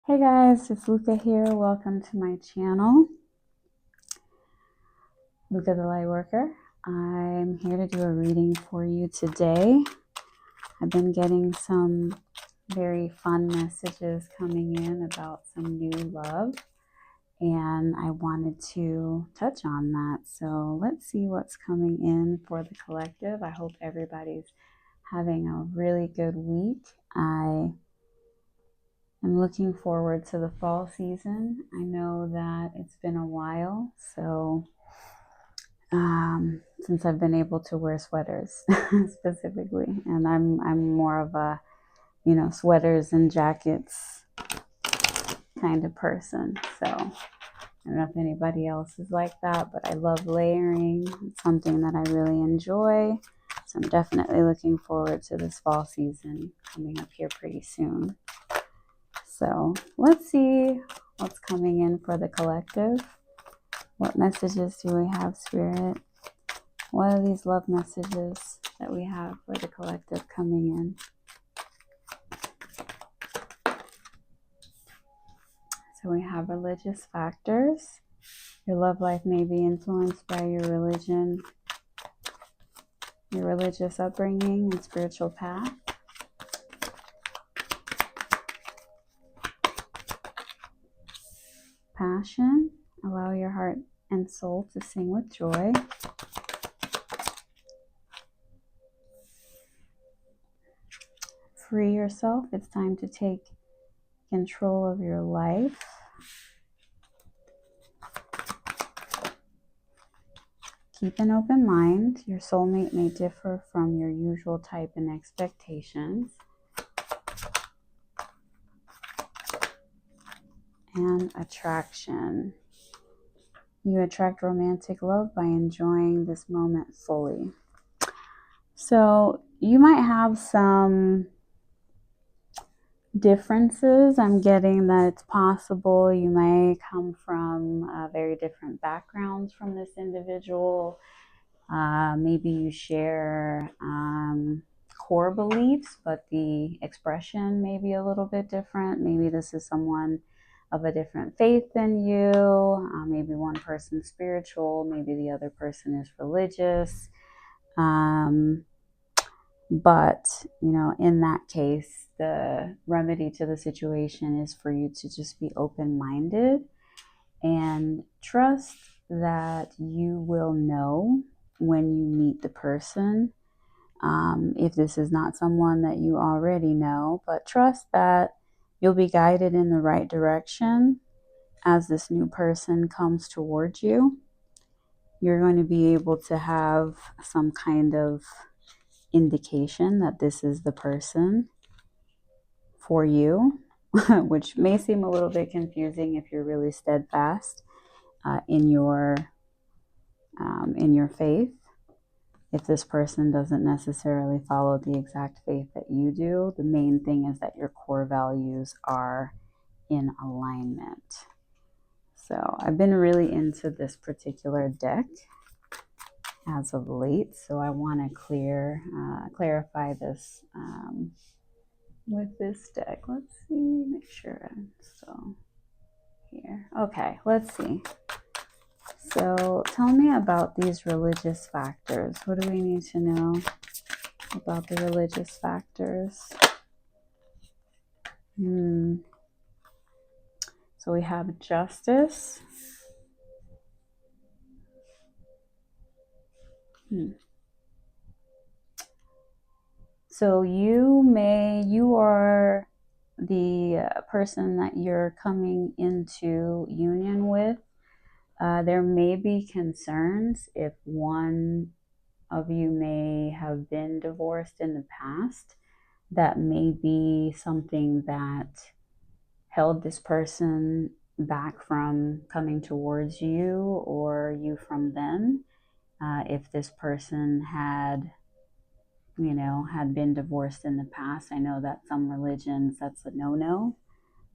Hey guys, it's Luca here. Welcome to my channel, Luca the Lightworker. I'm here to do a reading for you today. I've been getting some very fun messages coming in about some new love, and I wanted to touch on that. So let's see what's coming in for the collective. I hope everybody's having a really good week. I'm looking forward to the fall season. I know that it's been a while, so since I've been able to wear sweaters specifically, and I'm more of a sweaters and jackets kind of person. So I don't know if anybody else is like that, but I love layering. It's something that I really enjoy. So I'm definitely looking forward to this fall season coming up here pretty soon. So let's see what's coming in for the collective. What messages do we have, Spirit? What are these love messages that we have for the collective coming in? So we have religious factors. Your love life may be influenced by your religion, your religious upbringing and spiritual path. Passion. Allow your heart and soul to sing with joy. Free yourself. It's time to take control of your life. Keep an open mind. Your soulmate may differ from your usual type and expectations. And attraction. You attract romantic love by enjoying this moment fully. So you might have some differences. I'm getting that it's possible you may come from very different backgrounds from this individual. Maybe you share core beliefs, but the expression may be a little bit different. Maybe this is someone of a different faith than you. Maybe one person's spiritual, maybe the other person is religious. But, in that case, the remedy to the situation is for you to just be open-minded and trust that you will know when you meet the person. If this is not someone that you already know, but trust that you'll be guided in the right direction as this new person comes towards you. You're going to be able to have some kind of indication that this is the person for you, which may seem a little bit confusing if you're really steadfast in your faith. If this person doesn't necessarily follow the exact faith that you do, the main thing is that your core values are in alignment. So I've been really into this particular deck as of late, so I want to clarify this with this deck. Let's see, make sure I'm still here. Okay, let's see. So tell me about these religious factors. What do we need to know about the religious factors? So we have justice. So you are the person that you're coming into union with. There may be concerns if one of you may have been divorced in the past. That may be something that held this person back from coming towards you or you from them. If this person had been divorced in the past, I know that some religions, that's a no-no,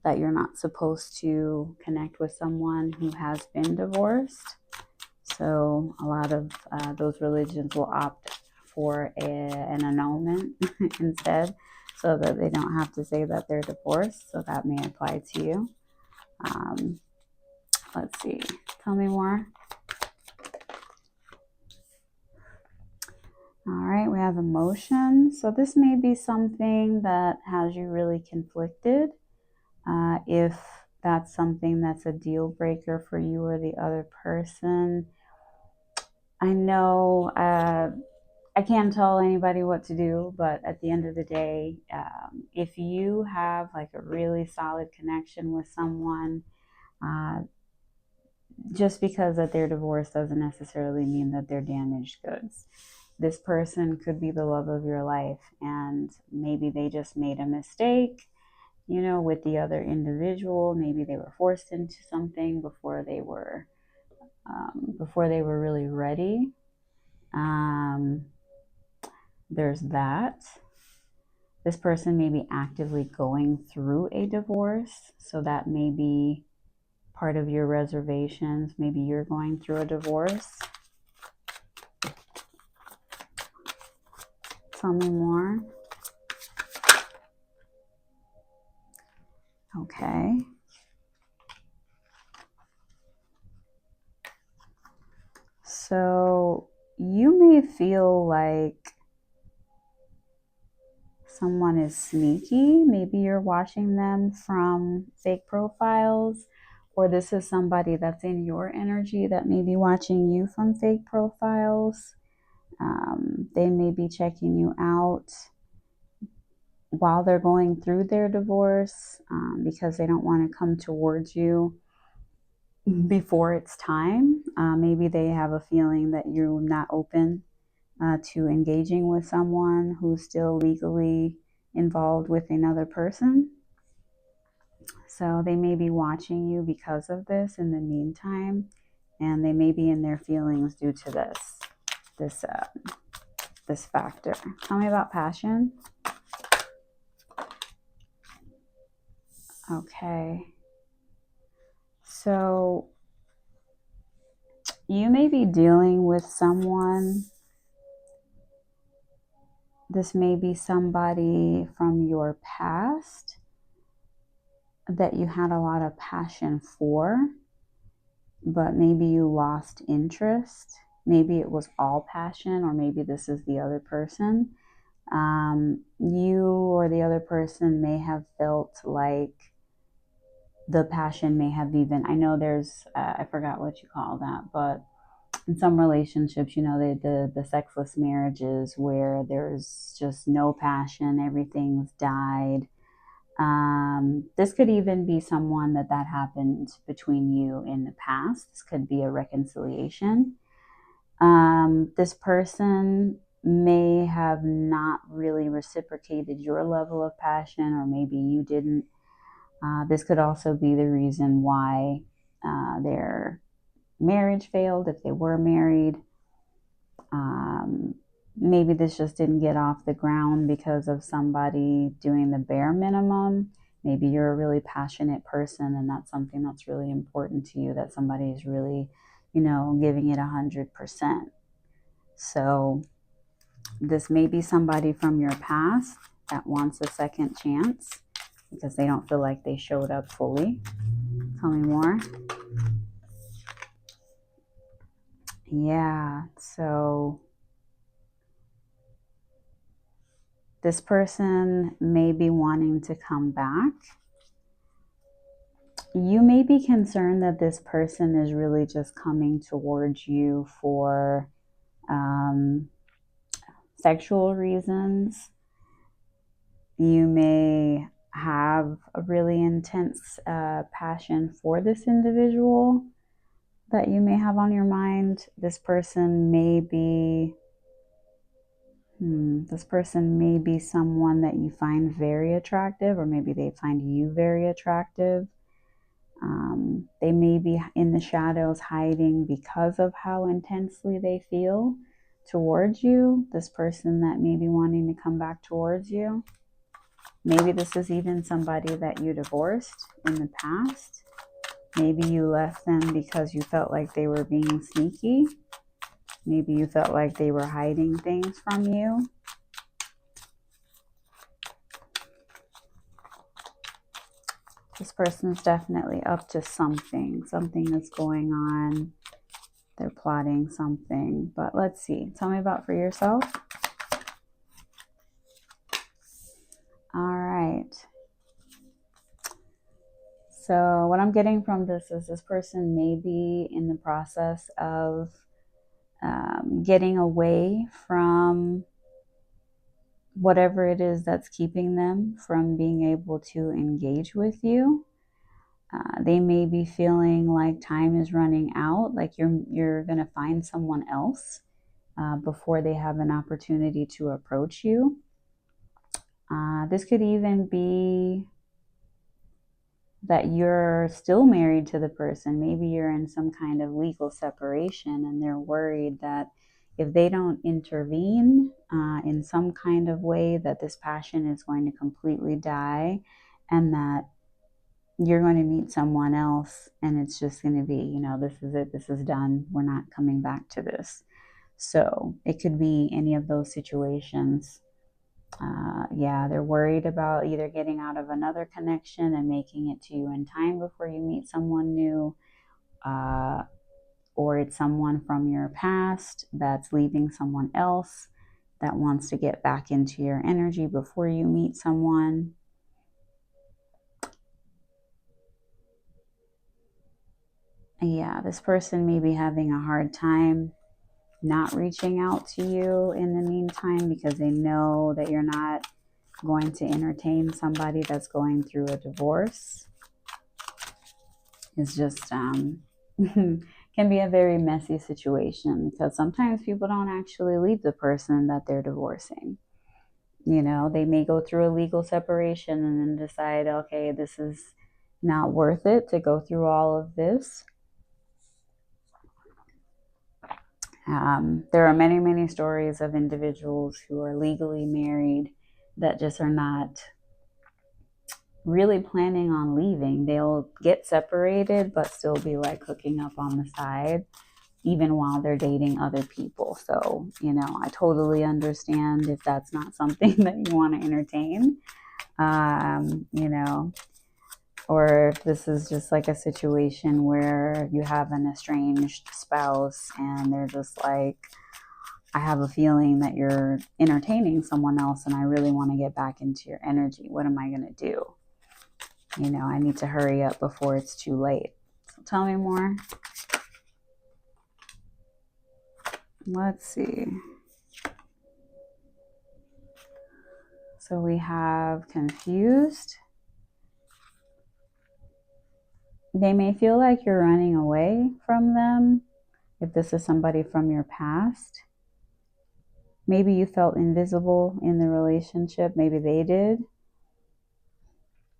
that you're not supposed to connect with someone who has been divorced. So a lot of those religions will opt for an annulment instead. so that they don't have to say that they're divorced. So that may apply to you. Let's see. Tell me more. All right, we have emotion. So this may be something that has you really conflicted. If that's something that's a deal breaker for you or the other person. I know I can't tell anybody what to do, but at the end of the day, if you have like a really solid connection with someone, just because that they're divorced doesn't necessarily mean that they're damaged goods. This person could be the love of your life, and maybe they just made a mistake, you know, with the other individual. Maybe they were forced into something before they were really ready. There's that. This person may be actively going through a divorce, so that may be part of your reservations. Maybe you're going through a divorce. Tell me more. Okay. So you may feel like someone is sneaky. Maybe you're watching them from fake profiles, or this is somebody that's in your energy that may be watching you from fake profiles. They may be checking you out while they're going through their divorce because they don't want to come towards you before it's time. Maybe they have a feeling that you're not open to engaging with someone who's still legally involved with another person. So they may be watching you because of this in the meantime, and they may be in their feelings due to this factor. Tell me about passion. Okay. So you may be dealing with someone. This may be somebody from your past that you had a lot of passion for, but maybe you lost interest. Maybe it was all passion, or maybe this is the other person. You or the other person may have felt like the passion may have even, I know there's, I forgot what you call that, but in some relationships, you know, the sexless marriages where there's just no passion, everything's died. This could even be someone that happened between you in the past. This could be a reconciliation. This person may have not really reciprocated your level of passion, or maybe you didn't. This could also be the reason why their marriage failed, if they were married. Maybe this just didn't get off the ground because of somebody doing the bare minimum. Maybe you're a really passionate person and that's something that's really important to you, that somebody is really, you know, giving it 100%. So this may be somebody from your past that wants a second chance because they don't feel like they showed up fully. Tell me more. Yeah, so this person may be wanting to come back. You may be concerned that this person is really just coming towards you for sexual reasons. You may have a really intense passion for this individual that you may have on your mind. This person may be someone that you find very attractive, or maybe they find you very attractive. They may be in the shadows hiding because of how intensely they feel towards you. This person that may be wanting to come back towards you. Maybe this is even somebody that you divorced in the past. Maybe you left them because you felt like they were being sneaky. Maybe you felt like they were hiding things from you. This person's definitely up to something. Something that's going on. They're plotting something. But let's see. Tell me about for yourself. All right. So what I'm getting from this is this person may be in the process of getting away from whatever it is that's keeping them from being able to engage with you. They may be feeling like time is running out, like you're going to find someone else before they have an opportunity to approach you. This could even be that you're still married to the person. Maybe you're in some kind of legal separation and they're worried that if they don't intervene in some kind of way, that this passion is going to completely die and that you're going to meet someone else and it's just going to be, you know, this is it, this is done, we're not coming back to this. So it could be any of those situations. Yeah, they're worried about either getting out of another connection and making it to you in time before you meet someone new, or it's someone from your past that's leaving someone else that wants to get back into your energy before you meet someone. Yeah, this person may be having a hard time not reaching out to you in the meantime because they know that you're not going to entertain somebody that's going through a divorce. It's just can be a very messy situation because sometimes people don't actually leave the person that they're divorcing. You know, they may go through a legal separation and then decide, okay, this is not worth it to go through all of this. There are many, many stories of individuals who are legally married that just are not really planning on leaving. They'll get separated, but still be like hooking up on the side, even while they're dating other people. So, you know, I totally understand if that's not something that you want to entertain, you know, or if this is just like a situation where you have an estranged spouse and they're just like, I have a feeling that you're entertaining someone else and I really want to get back into your energy. What am I going to do? You know, I need to hurry up before it's too late. So tell me more. Let's see. So we have confused. They may feel like you're running away from them. If this is somebody from your past, maybe you felt invisible in the relationship. Maybe they did.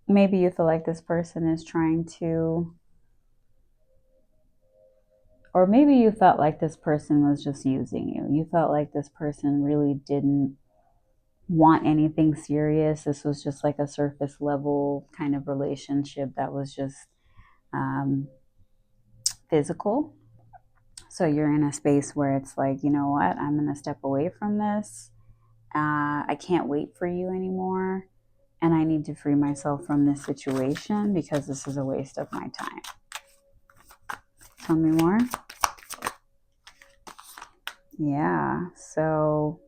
Maybe you feel like this person is trying to, or maybe you felt like this person was just using you. You felt like this person really didn't want anything serious. This was just like a surface level kind of relationship that was just physical. So you're in a space where it's like, you know what, I'm going to step away from this. I can't wait for you anymore. And I need to free myself from this situation because this is a waste of my time. Tell me more. Yeah, so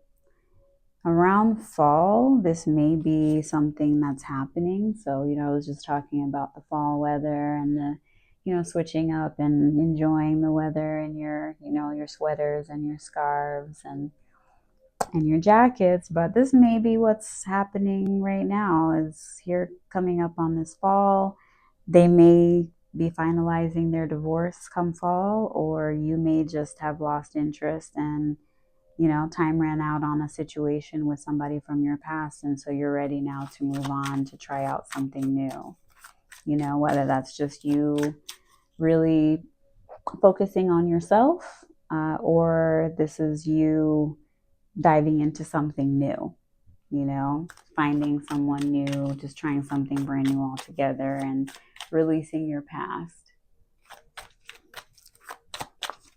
around fall, this may be something that's happening. So, you know, I was just talking about the fall weather and the, you know, switching up and enjoying the weather and your, you know, your sweaters and your scarves and your jackets. But this may be what's happening right now is here coming up on this fall. They may be finalizing their divorce come fall, or you may just have lost interest and, you know, time ran out on a situation with somebody from your past. And so you're ready now to move on to try out something new. You know, whether that's just you really focusing on yourself, or this is you diving into something new, you know, finding someone new, just trying something brand new altogether and releasing your past.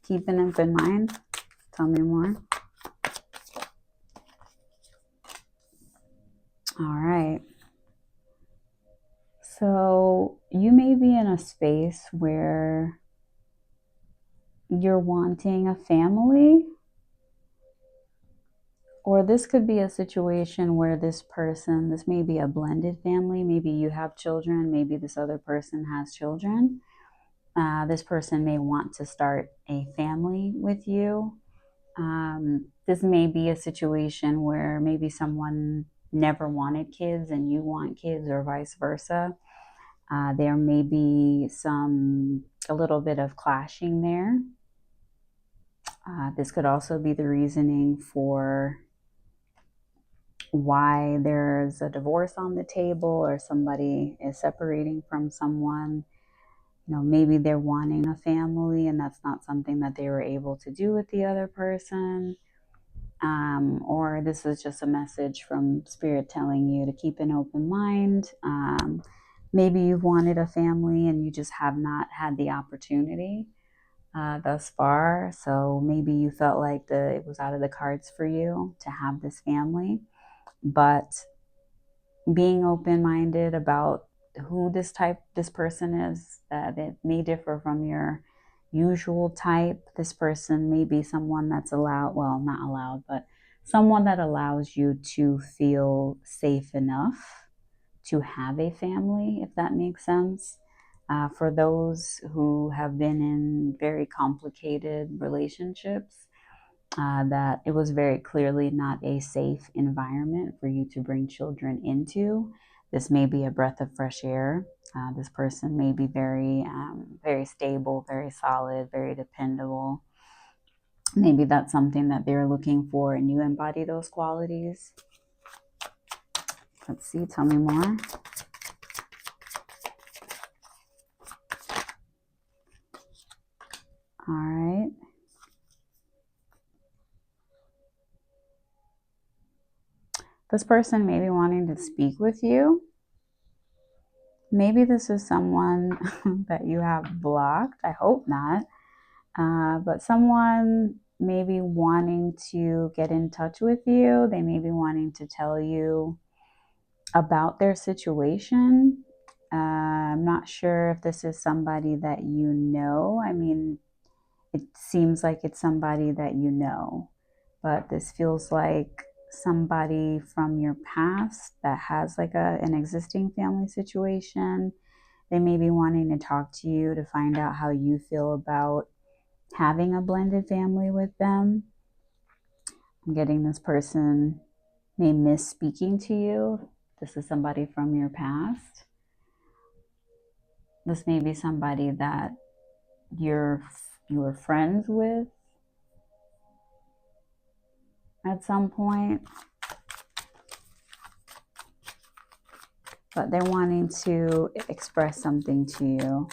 Keep an open mind. Tell me more. All right. So you may be in a space where you're wanting a family, or this could be a situation where this may be a blended family. Maybe you have children, maybe this other person has children. This person may want to start a family with you. This may be a situation where maybe someone never wanted kids and you want kids, or vice versa. There may be a little bit of clashing there. This could also be the reasoning for why there's a divorce on the table, or somebody is separating from someone. Maybe they're wanting a family and that's not something that they were able to do with the other person. Or this is just a message from Spirit telling you to keep an open mind. Maybe you've wanted a family and you just have not had the opportunity thus far. So maybe you felt like it was out of the cards for you to have this family. But being open-minded about who this person is, that it may differ from your usual type. This person may be someone that's not allowed, but someone that allows you to feel safe enough to have a family, if that makes sense. For those who have been in very complicated relationships, that it was very clearly not a safe environment for you to bring children into. This may be a breath of fresh air. This person may be very stable, very solid, very dependable. Maybe that's something that they're looking for and you embody those qualities. Let's see, tell me more. All right. This person may be wanting to speak with you. Maybe this is someone that you have blocked. I hope not. But someone may be wanting to get in touch with you. They may be wanting to tell you about their situation. I'm not sure if this is somebody that you know. I mean, it seems like it's somebody that you know, but this feels like somebody from your past that has like an existing family situation. They may be wanting to talk to you to find out how you feel about having a blended family with them. I'm getting this person may miss speaking to you. This is somebody from your past. This may be somebody that you were friends with at some point, but they're wanting to express something to you.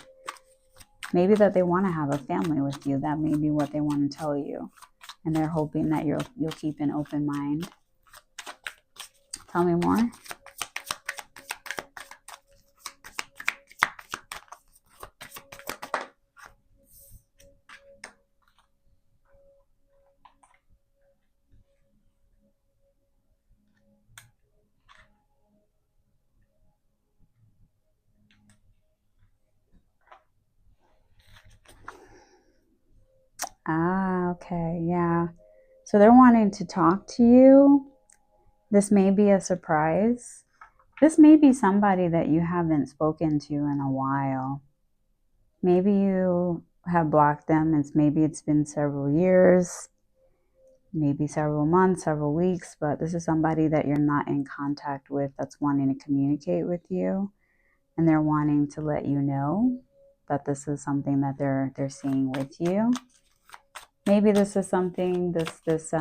Maybe that they want to have a family with you. That may be what they want to tell you, and they're hoping that you'll keep an open mind. Tell me more. Okay, yeah. So they're wanting to talk to you. This may be a surprise. This may be somebody that you haven't spoken to in a while. Maybe you have blocked them. Maybe it's been several years, maybe several months, several weeks, but this is somebody that you're not in contact with that's wanting to communicate with you, and they're wanting to let you know that this is something that they're seeing with you. Maybe this is something, this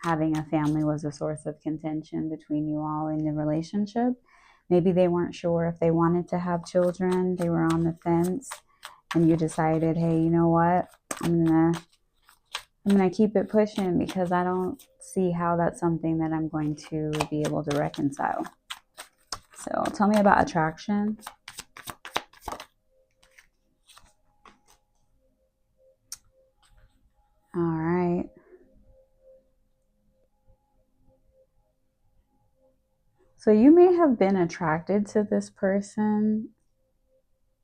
having a family was a source of contention between you all in the relationship. Maybe they weren't sure if they wanted to have children. They were on the fence, and you decided, hey, you know what? I'm gonna keep it pushing because I don't see how that's something that I'm going to be able to reconcile. So tell me about attraction. All right. So you may have been attracted to this person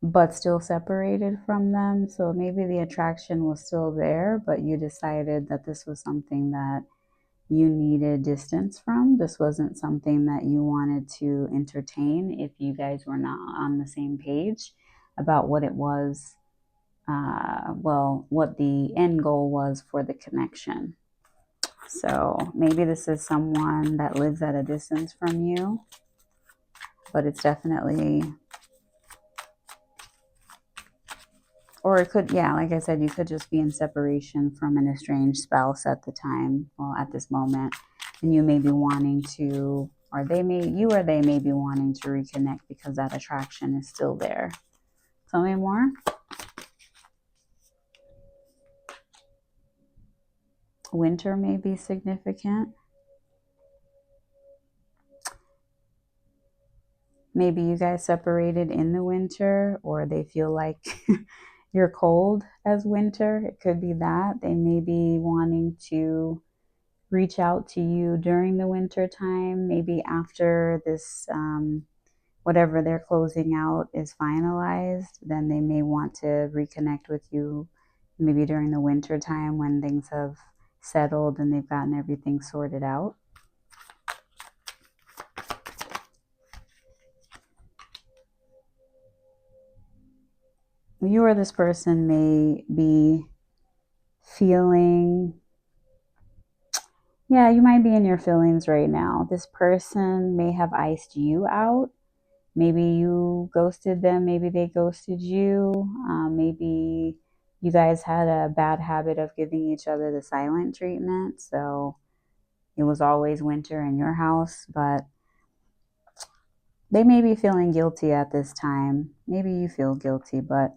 but still separated from them. So maybe the attraction was still there, but you decided that this was something that you needed distance from. This wasn't something that you wanted to entertain if you guys were not on the same page about what it was, what the end goal was for the connection. So maybe this is someone that lives at a distance from you, but it's definitely, or it could, yeah, like I said, you could just be in separation from an estranged spouse at the time, well, at this moment, and you may be wanting to, or they may be wanting to reconnect because that attraction is still there. Tell me more. Winter may be significant. Maybe you guys separated in the winter, or they feel like you're cold as winter. It could be that. They may be wanting to reach out to you during the winter time, maybe after this, whatever they're closing out is finalized, then they may want to reconnect with you maybe during the winter time when things have settled and they've gotten everything sorted out. You or this person may be feeling, yeah, you might be in your feelings right now. This person may have iced you out. Maybe you ghosted them. Maybe they ghosted you. Maybe you guys had a bad habit of giving each other the silent treatment. So it was always winter in your house, but they may be feeling guilty at this time. Maybe you feel guilty, but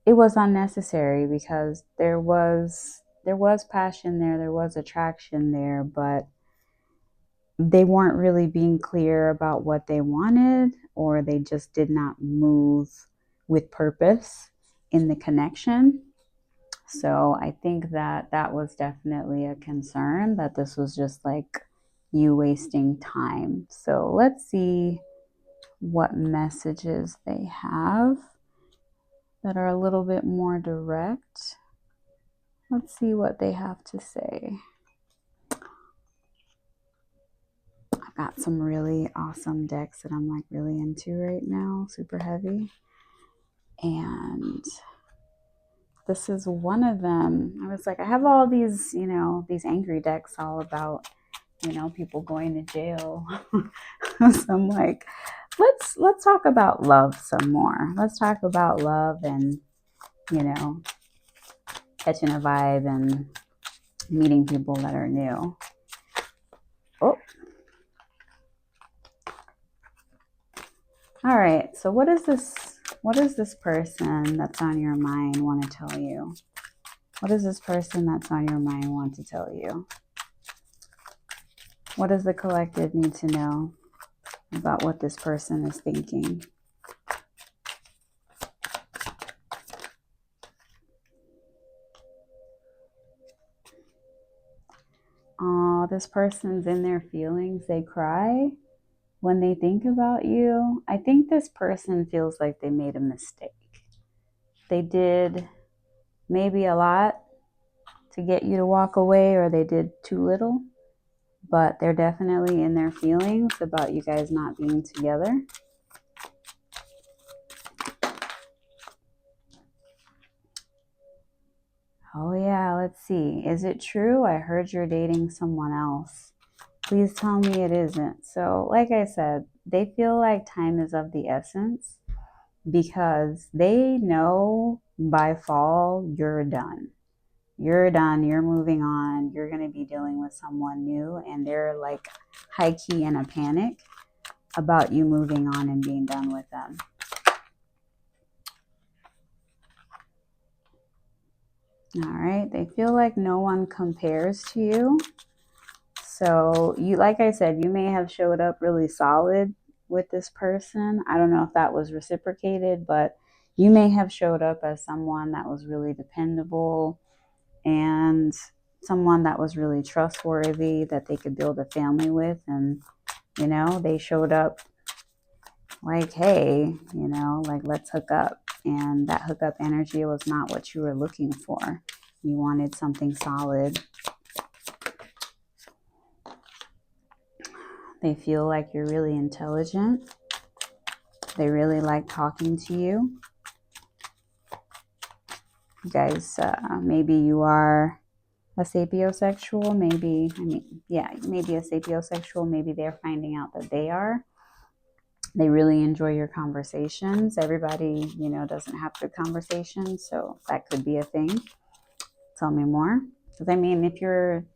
it was unnecessary because there was passion there was attraction there, but they weren't really being clear about what they wanted, or they just did not move with purpose in the connection. So I think that that was definitely a concern, that this was just like you wasting time. So let's see what messages they have that are a little bit more direct. Let's see what they have to say. I've got some really awesome decks that I'm like really into right now, super heavy. And this is one of them. I was like, I have all these, these angry decks all about, people going to jail. So I'm like, let's talk about love some more. Let's talk about love and, catching a vibe and meeting people that are new. Oh. All right. So what does this person that's on your mind want to tell you? What does this person that's on your mind want to tell you? What does the collective need to know about what this person is thinking? Oh, this person's in their feelings. They cry when they think about you. I think this person feels like they made a mistake. They did maybe a lot to get you to walk away, or they did too little, but they're definitely in their feelings about you guys not being together. Oh yeah, let's see. Is it true? I heard you're dating someone else. Please tell me it isn't. So, like I said, they feel like time is of the essence because they know by fall you're done. You're done. You're moving on. You're going to be dealing with someone new, and they're like high key in a panic about you moving on and being done with them. All right. They feel like no one compares to you. So you, like I said, you may have showed up really solid with this person. I don't know if that was reciprocated, but you may have showed up as someone that was really dependable and someone that was really trustworthy, that they could build a family with. And, they showed up like, hey, like, let's hook up. and that hookup energy was not what you were looking for. You wanted something solid. They feel like you're really intelligent. They really like talking to you. You guys, maybe you are a sapiosexual, maybe, maybe a sapiosexual, maybe they're finding out that they are. They really enjoy your conversations. Everybody, doesn't have good conversations, so that could be a thing. Tell me more. Because, if you're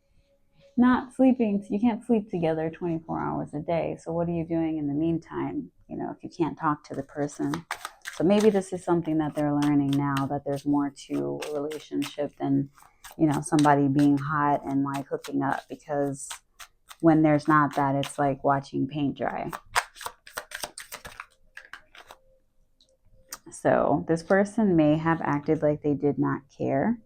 not sleeping, you can't sleep together 24 hours a day. So what are you doing in the meantime, if you can't talk to the person? So maybe this is something that they're learning now, that there's more to a relationship than, somebody being hot and like hooking up, because when there's not that, it's like watching paint dry. So this person may have acted like they did not care.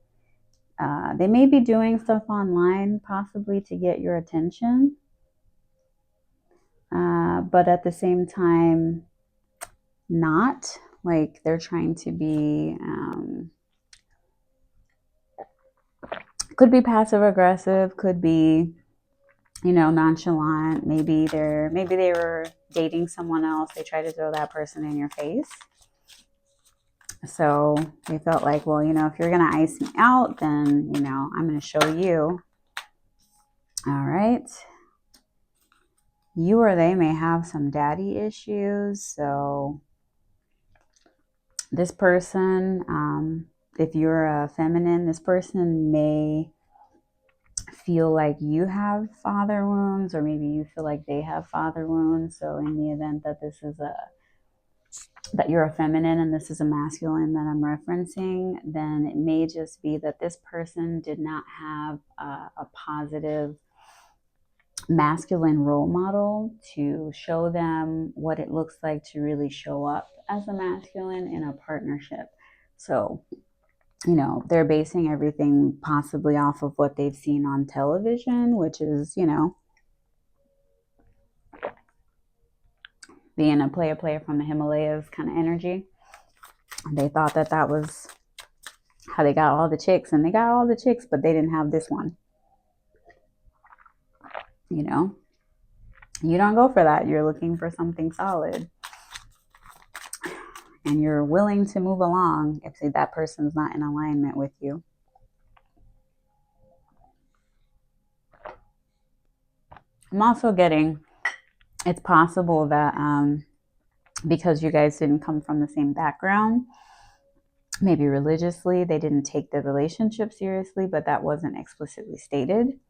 They may be doing stuff online, possibly to get your attention. But at the same time, not. Like they're trying to be, could be passive aggressive, could be, nonchalant. Maybe they were dating someone else. They try to throw that person in your face. So they felt like, well, if you're going to ice me out, then, I'm going to show you. All right. You or they may have some daddy issues. So this person, if you're a feminine, this person may feel like you have father wounds, or maybe you feel like they have father wounds. So in the event that that you're a feminine and this is a masculine that I'm referencing, then it may just be that this person did not have a positive masculine role model to show them what it looks like to really show up as a masculine in a partnership. So, they're basing everything possibly off of what they've seen on television, which is, being a player from the Himalayas kind of energy. They thought that was how they got all the chicks, and they got all the chicks, but they didn't have this one. You don't go for that. You're looking for something solid, and you're willing to move along if that person's not in alignment with you. I'm also getting, it's possible that because you guys didn't come from the same background, maybe religiously, they didn't take the relationship seriously, but that wasn't explicitly stated.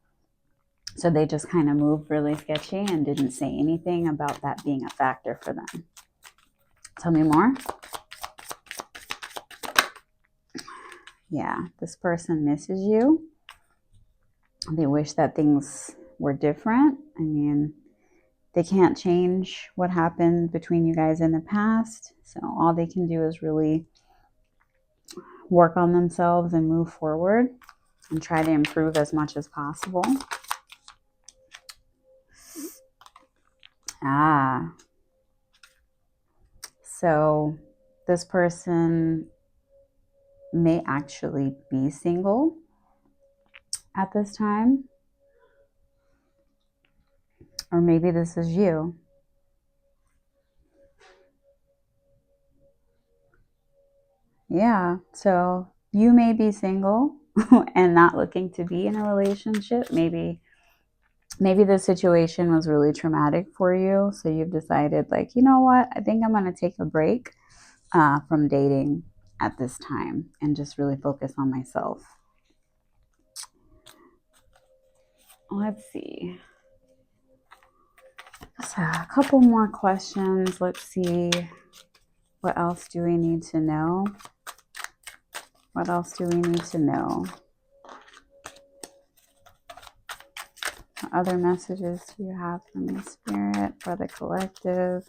So they just kind of moved really sketchy and didn't say anything about that being a factor for them. Tell me more. Yeah, this person misses you. They wish that things were different. They can't change what happened between you guys in the past. So all they can do is really work on themselves and move forward and try to improve as much as possible. So this person may actually be single at this time. Or maybe this is you. Yeah, so you may be single and not looking to be in a relationship. Maybe the situation was really traumatic for you. So you've decided, like, you know what? I think I'm going to take a break from dating at this time and just really focus on myself. Let's see. So a couple more questions. Let's see. What else do we need to know? What else do we need to know? What other messages do you have from the spirit for the collective?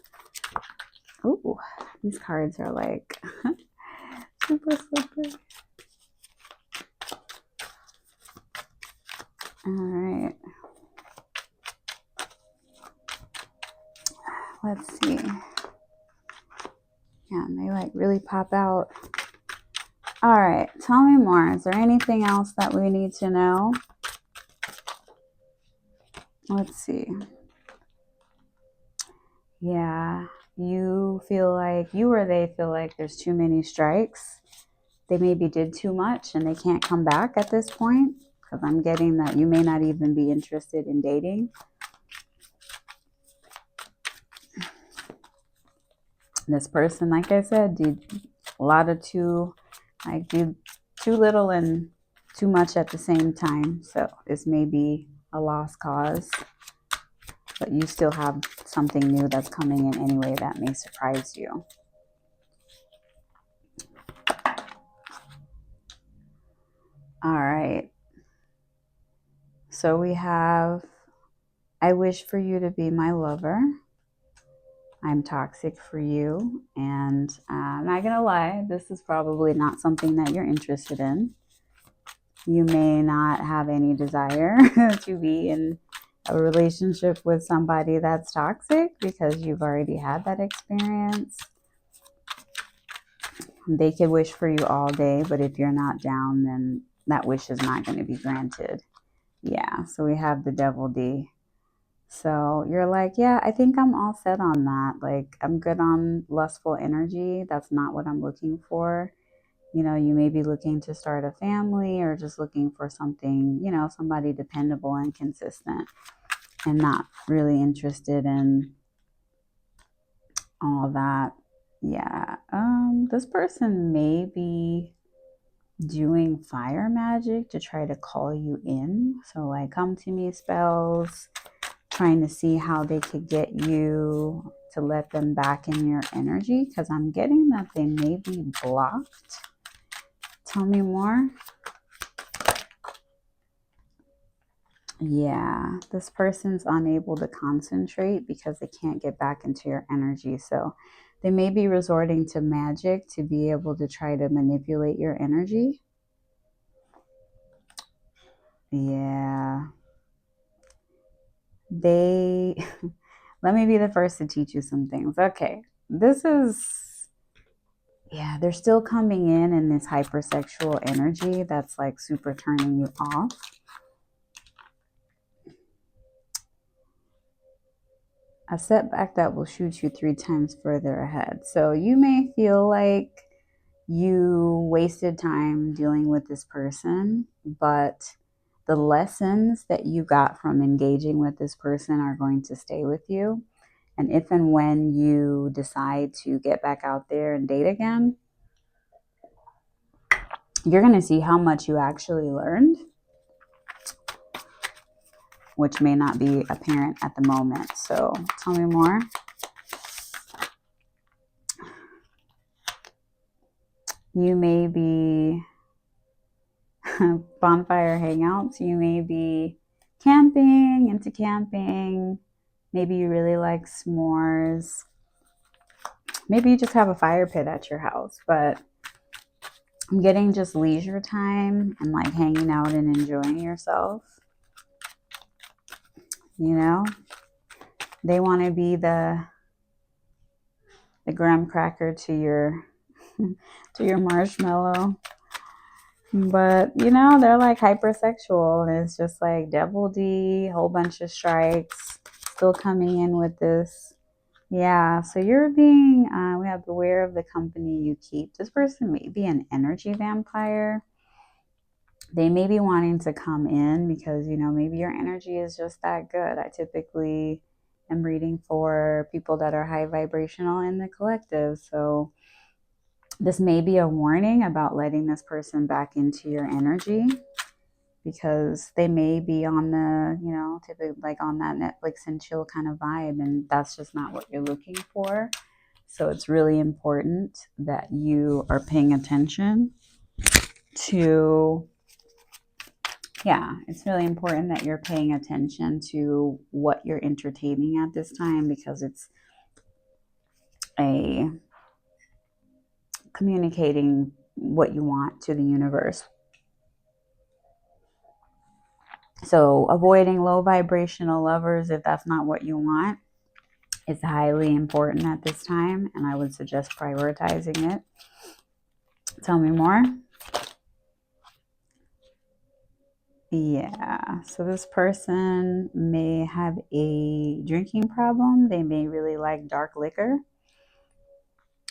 Ooh, these cards are like super slippery. All right. Let's see. Yeah, and they like really pop out. All right, tell me more. Is there anything else that we need to know? Let's see. Yeah, you feel like you or they feel like there's too many strikes. They maybe did too much and they can't come back at this point, because I'm getting that you may not even be interested in dating. This person, like I said, did a lot of did too little and too much at the same time. So this may be a lost cause, but you still have something new that's coming in anyway that may surprise you. All right. So we have, I wish for you to be my lover. I'm toxic for you. And I'm not going to lie, this is probably not something that you're interested in. You may not have any desire to be in a relationship with somebody that's toxic because you've already had that experience. They could wish for you all day, but if you're not down, then that wish is not going to be granted. Yeah, so we have the Devil D. So you're like, yeah, I think I'm all set on that. Like, I'm good on lustful energy. That's not what I'm looking for. You know, you may be looking to start a family or just looking for something, you know, somebody dependable and consistent, and not really interested in all that. Yeah. This person may be doing fire magic to try to call you in. So like come to me spells, trying to see how they could get you to let them back in your energy, because I'm getting that they may be blocked. Tell me more. Yeah, this person's unable to concentrate because they can't get back into your energy. So they may be resorting to magic to be able to try to manipulate your energy. Yeah. They, let me be the first to teach you some things. Okay. This is, yeah, they're still coming in this hypersexual energy that's like super turning you off. A setback that will shoot you 3 times further ahead. So you may feel like you wasted time dealing with this person, but the lessons that you got from engaging with this person are going to stay with you. And if and when you decide to get back out there and date again, you're going to see how much you actually learned, which may not be apparent at the moment. So tell me more. You may be bonfire hangouts. You may be camping, into camping. Maybe you really like s'mores. Maybe you just have a fire pit at your house, but I'm getting just leisure time and like hanging out and enjoying yourself. You know, they want to be the graham cracker to your to your marshmallow. But you know, they're like hypersexual, and it's just like Devil D, whole bunch of strikes, still coming in with this. Yeah, so you're being, we have beware of the company you keep. This person may be an energy vampire. They may be wanting to come in because, you know, maybe your energy is just that good. I typically am reading for people that are high vibrational in the collective. So this may be a warning about letting this person back into your energy, because they may be on the, you know, typically like on that Netflix and chill kind of vibe, and that's just not what you're looking for. So it's really important that you are paying attention to, yeah, it's really important that you're paying attention to what you're entertaining at this time, because it's a communicating what you want to the universe. So avoiding low vibrational lovers if that's not what you want. is highly important at this time, and I would suggest prioritizing it. Tell me more. Yeah, so this person may have a drinking problem. They may really like dark liquor.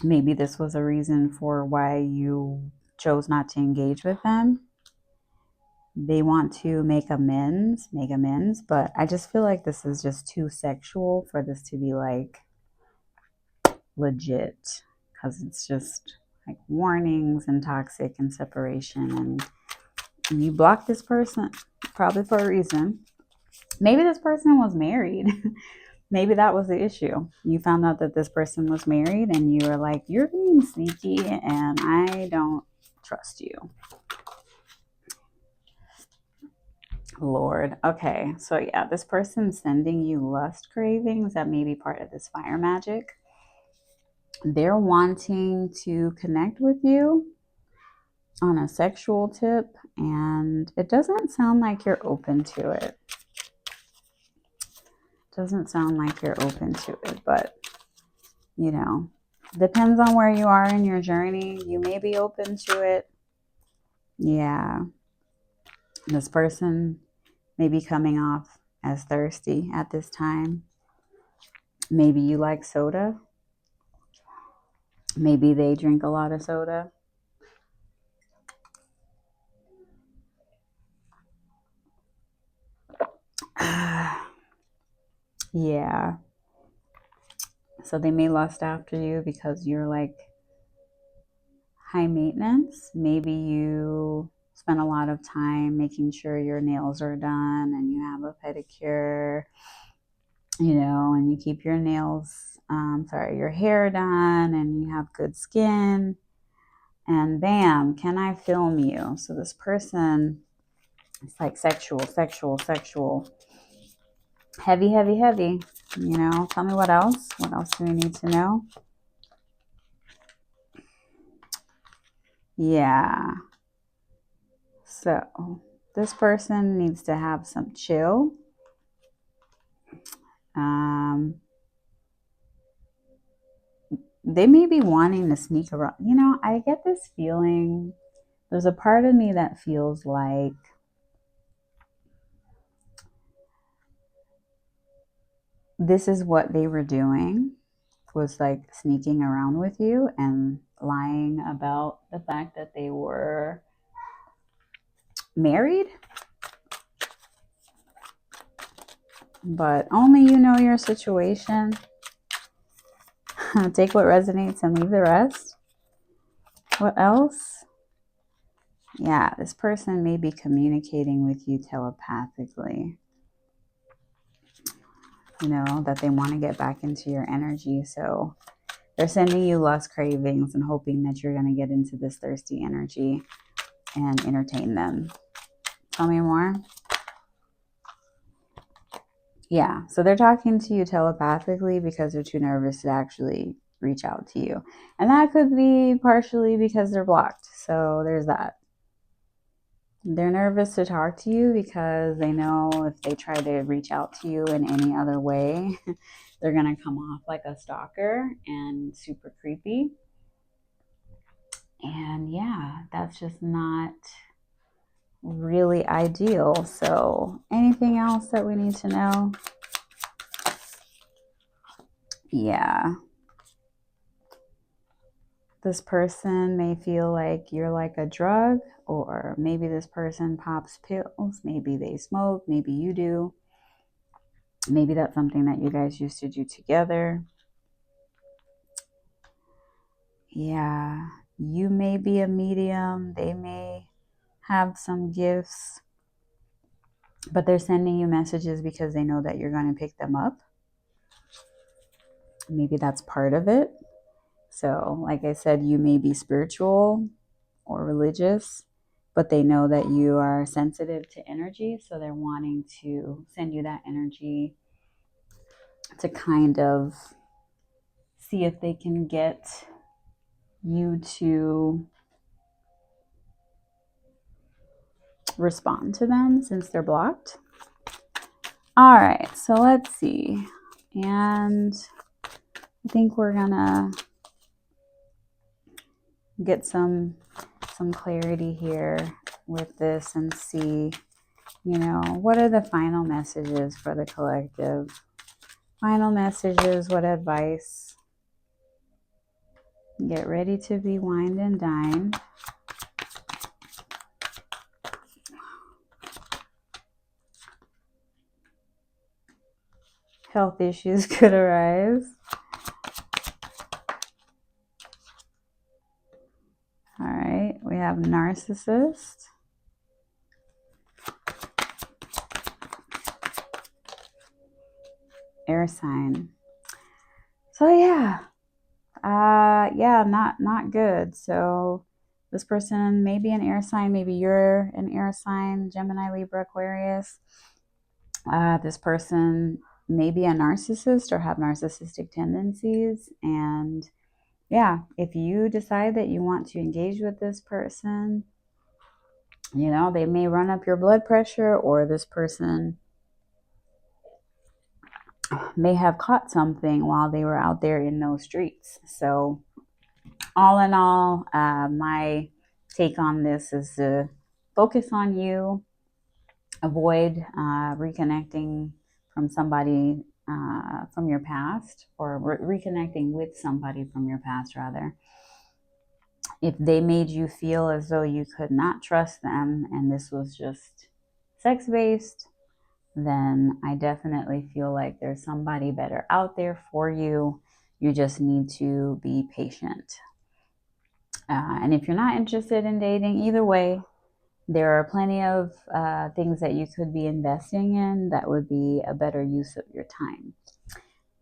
Maybe this was a reason for why you chose not to engage with them. They want to make amends, but I just feel like this is just too sexual for this to be like legit, because it's just like warnings and toxic and separation, and you block this person probably for a reason. Maybe this person was married. Maybe that was the issue. You found out that this person was married and you were like, you're being sneaky and I don't trust you. Lord. Okay. So yeah, this person's sending you lust cravings that may be part of this fire magic. They're wanting to connect with you on a sexual tip, and it doesn't sound like you're open to it. Doesn't sound like you're open to it, but you know, depends on where you are in your journey. You may be open to it. Yeah. This person may be coming off as thirsty at this time. Maybe you like soda. Maybe they drink a lot of soda. Yeah. So they may lust after you because you're like high maintenance. Maybe you spend a lot of time making sure your nails are done and you have a pedicure, and you keep your your hair done and you have good skin. And bam, can I film you? So this person, it's like sexual, sexual, sexual. Heavy, heavy, heavy. Tell me what else. What else do we need to know? Yeah. So this person needs to have some chill. They may be wanting to sneak around. I get this feeling. There's a part of me that feels like this is what they were doing, was like sneaking around with you and lying about the fact that they were married. But only you know your situation. Take what resonates and leave the rest. What else? Yeah, this person may be communicating with you telepathically. That they want to get back into your energy. So they're sending you lust cravings and hoping that you're going to get into this thirsty energy and entertain them. Tell me more. Yeah, so they're talking to you telepathically because they're too nervous to actually reach out to you. And that could be partially because they're blocked. So there's that. They're nervous to talk to you because they know if they try to reach out to you in any other way, they're going to come off like a stalker and super creepy. And yeah, that's just not really ideal. So anything else that we need to know? Yeah. This person may feel like you're like a drug, or maybe this person pops pills. Maybe they smoke. Maybe you do. Maybe that's something that you guys used to do together. Yeah, you may be a medium. They may have some gifts, but they're sending you messages because they know that you're going to pick them up. Maybe that's part of it. So, like I said, you may be spiritual or religious, but they know that you are sensitive to energy. So they're wanting to send you that energy to kind of see if they can get you to respond to them since they're blocked. All right, so let's see. And I think we're gonna get some clarity here with this and see, you know, what are the final messages for the collective? Final messages, what advice? Get ready to be wined and dined. Health issues could arise. All right, we have narcissist. Air sign. So yeah, not good. So this person may be an air sign, maybe you're an air sign, Gemini, Libra, Aquarius. This person may be a narcissist or have narcissistic tendencies. And yeah, if you decide that you want to engage with this person, you know, they may run up your blood pressure, or this person may have caught something while they were out there in those streets. So all in all, my take on this is to focus on you, avoid reconnecting from somebody from your past, or reconnecting with somebody from your past, rather. If they made you feel as though you could not trust them and this was just sex-based, then I definitely feel like there's somebody better out there for you. You just need to be patient. And if you're not interested in dating, either way, there are plenty of things that you could be investing in that would be a better use of your time.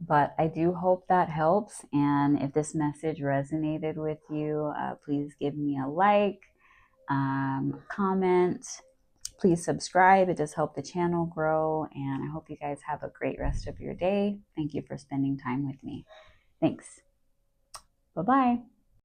But I do hope that helps. And if this message resonated with you, please give me a like, comment. Please subscribe. It does help the channel grow. And I hope you guys have a great rest of your day. Thank you for spending time with me. Thanks. Bye-bye.